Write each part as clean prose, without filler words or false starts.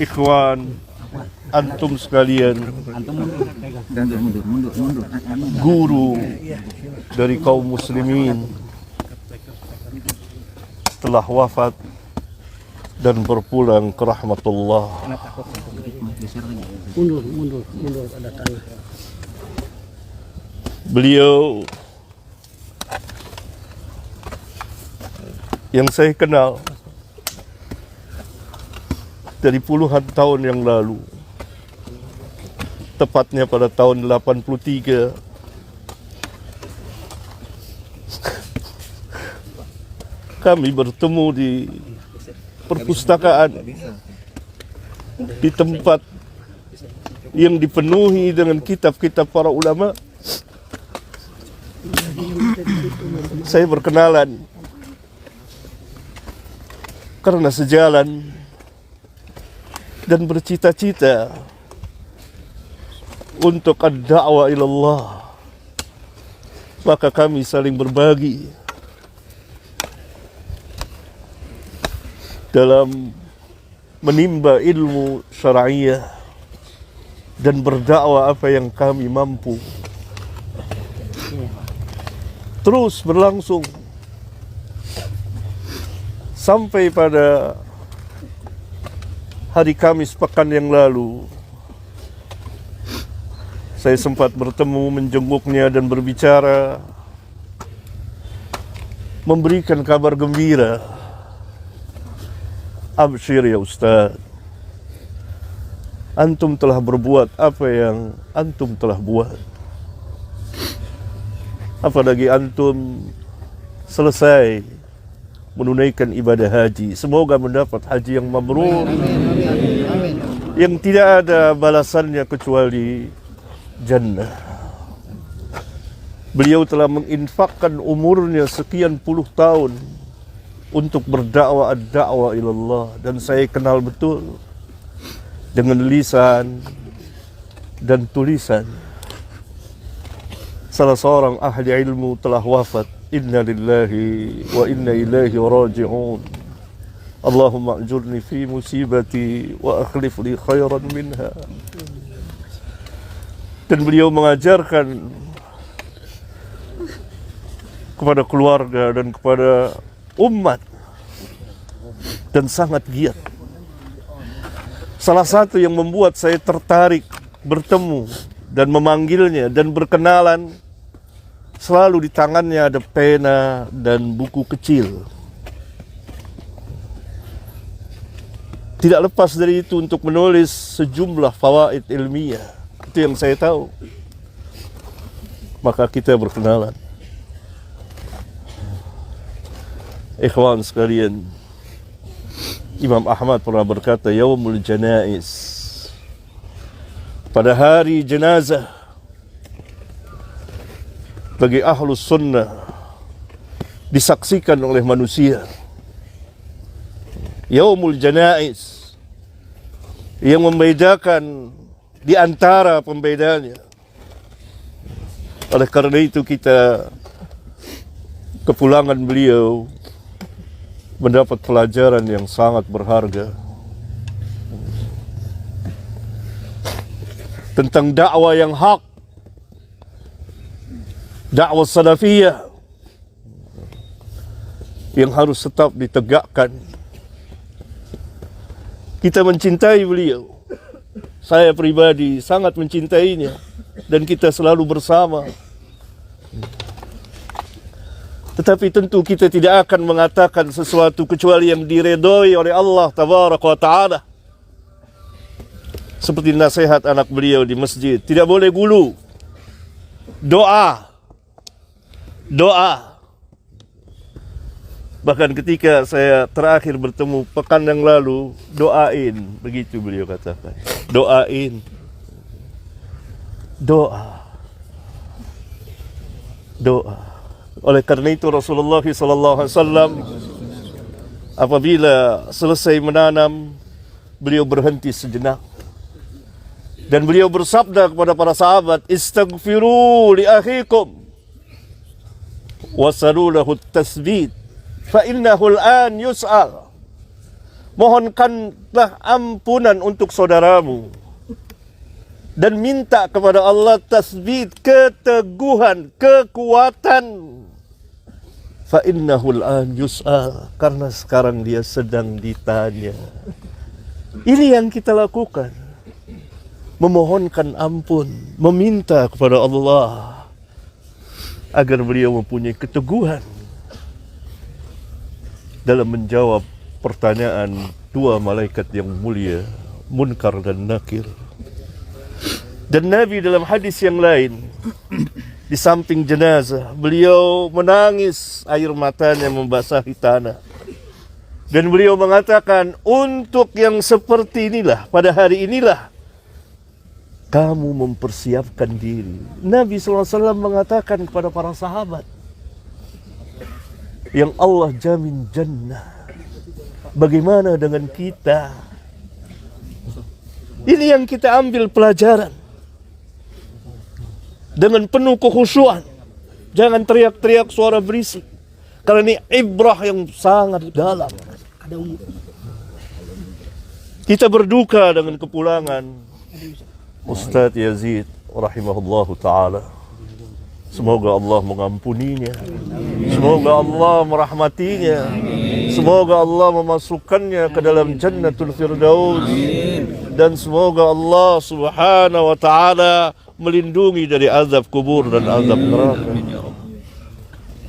ikhwan, antum sekalian, guru dari kaum muslimin telah wafat dan berpulang ke rahmatullah. Mundur ada tanah. Beliau yang saya kenal dari puluhan tahun yang lalu, tepatnya pada tahun 83, kami bertemu di perpustakaan, di tempat yang dipenuhi dengan kitab-kitab para ulama. Saya berkenalan karena sejalan dan bercita-cita untuk ad-da'wah ilallah, maka kami saling berbagi dalam menimba ilmu syar'iyah dan berdakwah apa yang kami mampu. Terus berlangsung sampai pada hari Kamis pekan yang lalu. Saya sempat bertemu, menjenguknya dan berbicara, memberikan kabar gembira. Absyir ya Ustaz, antum telah berbuat apa yang antum telah buat. Apalagi antum selesai menunaikan ibadah haji. Semoga mendapat haji yang mabrur, yang tidak ada balasannya kecuali jannah. Beliau telah menginfakkan umurnya sekian puluh tahun untuk berdakwah ad-da'wah ilallah, dan saya kenal betul dengan lisan dan tulisan. Salah seorang ahli ilmu telah wafat. Inna lillahi wa inna ilaihi raji'un. Allahumma ajurni fi musibati wa akhlif li khairan minha. Dan beliau mengajarkan kepada keluarga dan kepada umat, dan sangat giat. Salah satu yang membuat saya tertarik bertemu dan memanggilnya dan berkenalan, selalu di tangannya ada pena dan buku kecil. Tidak lepas dari itu untuk menulis sejumlah fawaid ilmiah. Itu yang saya tahu. Maka kita berkenalan. Ikhwan sekalian, Imam Ahmad pernah berkata, Yaumul Janaiz, pada hari jenazah bagi ahlus sunnah disaksikan oleh manusia. Yaumul Janaiz yang membedakan di antara pembedanya. Oleh karena itu kita kepulangan beliau mendapat pelajaran yang sangat berharga tentang dakwah yang hak, dakwah salafiyah yang harus tetap ditegakkan. Kita mencintai beliau. Saya pribadi sangat mencintainya dan kita selalu bersama. Tetapi tentu kita tidak akan mengatakan sesuatu kecuali yang diredoi oleh Allah Tabaraka wa Ta'ala. Seperti nasihat anak beliau di masjid, tidak boleh gulu. Doa. Bahkan ketika saya terakhir bertemu pekan yang lalu, doain, begitu beliau katakan. Doain. Doa. Oleh karena itu Rasulullah SAW apabila selesai menanam, beliau berhenti sejenak dan beliau bersabda kepada para sahabat, istaghfiru li akhikum wasalu lahu at-tasbit fa innahu al-an yus'al. Mohonkanlah ampunan untuk saudaramu. Dan minta kepada Allah tasbit, keteguhan, kekuatan. Fa innahu al-an yus'al, karena sekarang dia sedang ditanya. Ini yang kita lakukan. Memohonkan ampun, meminta kepada Allah agar beliau mempunyai keteguhan dalam menjawab pertanyaan dua malaikat yang mulia, Munkar dan Nakir. Dan Nabi dalam hadis yang lain, di samping jenazah, beliau menangis, air matanya membasahi tanah. Dan beliau mengatakan, untuk yang seperti inilah, pada hari inilah, kamu mempersiapkan diri. Nabi SAW mengatakan kepada para sahabat, yang Allah jamin jannah, bagaimana dengan kita? Ini yang kita ambil pelajaran. Dengan penuh kekhusyuan. Jangan teriak-teriak suara berisik. Karena ini ibrah yang sangat dalam. Kita berduka dengan kepulangan Ustadz Yazid rahimahullahu ta'ala. Semoga Allah mengampuninya. Semoga Allah merahmatinya. Semoga Allah memasukkannya ke dalam Jannatul Firdaus. Dan semoga Allah subhanahu wa ta'ala melindungi dari azab kubur dan azab neraka.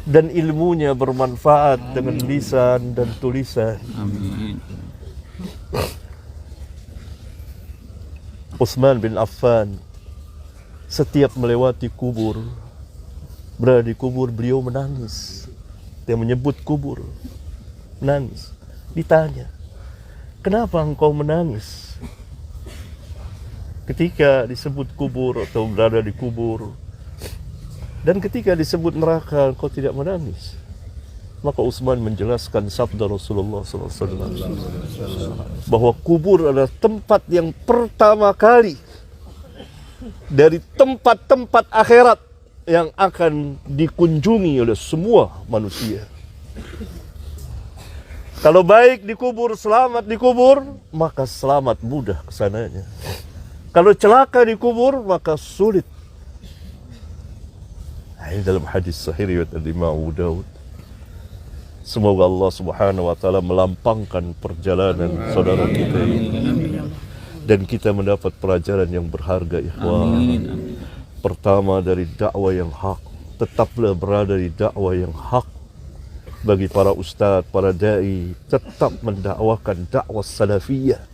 Dan ilmunya bermanfaat dengan lisan dan tulisan. Amin. Utsman bin Affan setiap melewati kubur, berada di kubur, beliau menangis. Dia menyebut kubur, menangis. Ditanya, kenapa engkau menangis ketika disebut kubur atau berada di kubur? Dan ketika disebut neraka, engkau tidak menangis. Maka Utsman menjelaskan sabda Rasulullah SAW bahwa kubur adalah tempat yang pertama kali dari tempat-tempat akhirat yang akan dikunjungi oleh semua manusia. Kalau baik di kubur, selamat di kubur, maka selamat mudah kesananya. Kalau celaka di kubur, maka sulit. Ini dalam hadis sahih riwayat Imam Abu Daud. Semoga Allah subhanahu wa ta'ala melampangkan perjalanan saudara kita ini. Dan kita mendapat pelajaran yang berharga, ikhwan. Pertama, dari dakwah yang hak. Tetaplah berada di dakwah yang hak. Bagi para ustadz, para da'i, tetap mendakwakan dakwah salafiyah.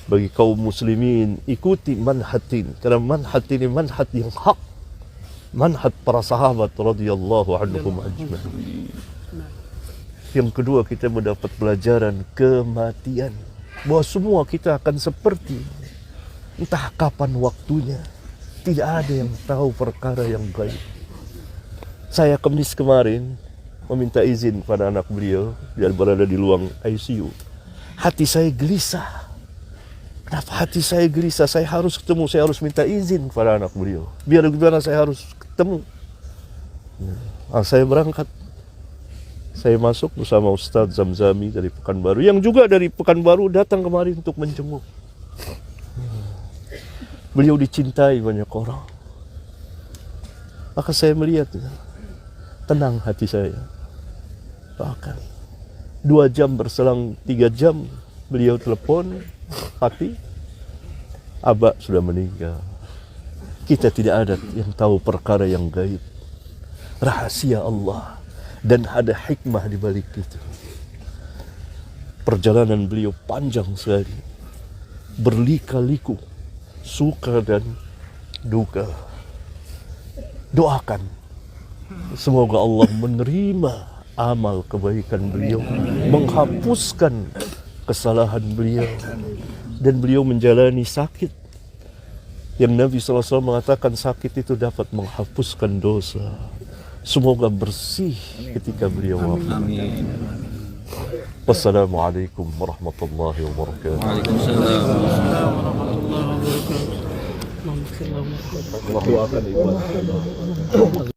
Bagi kaum muslimin, ikuti manhatin. Karena manhat ini manhat yang hak. Manhat para sahabat radhiyallahu anhum ajma'in. Yang kedua, kita mendapat pelajaran kematian. Bahwa semua kita akan seperti, entah kapan waktunya. Tidak ada yang tahu perkara yang gaib. Saya Kamis kemarin meminta izin pada anak beliau yang berada di ruang ICU. Hati saya gelisah. Kenapa hati saya gelisah? Saya harus ketemu, saya harus minta izin kepada anak beliau. Biar gimana saya harus ketemu. Saya berangkat. Saya masuk bersama Ustadz Zamzami dari Pekanbaru, yang juga dari Pekanbaru datang kemari untuk menjenguk. Beliau dicintai banyak orang. Maka saya melihat, tenang hati saya. Bahkan 2 jam berselang 3 jam, beliau telepon, Hati, Abah sudah meninggal. Kita tidak ada yang tahu perkara yang gaib. Rahasia Allah. Dan ada hikmah di balik itu. Perjalanan beliau panjang sekali. Berlika-liku. Suka dan duka. Doakan. Semoga Allah menerima amal kebaikan beliau. Menghapuskan kesalahan beliau. Dan beliau menjalani sakit yang Nabi SAW mengatakan sakit itu dapat menghapuskan dosa. Semoga bersih ketika beliau wafat. Wassalamualaikum warahmatullahi wabarakatuh. Waalaikumsalam. Allahu akbar.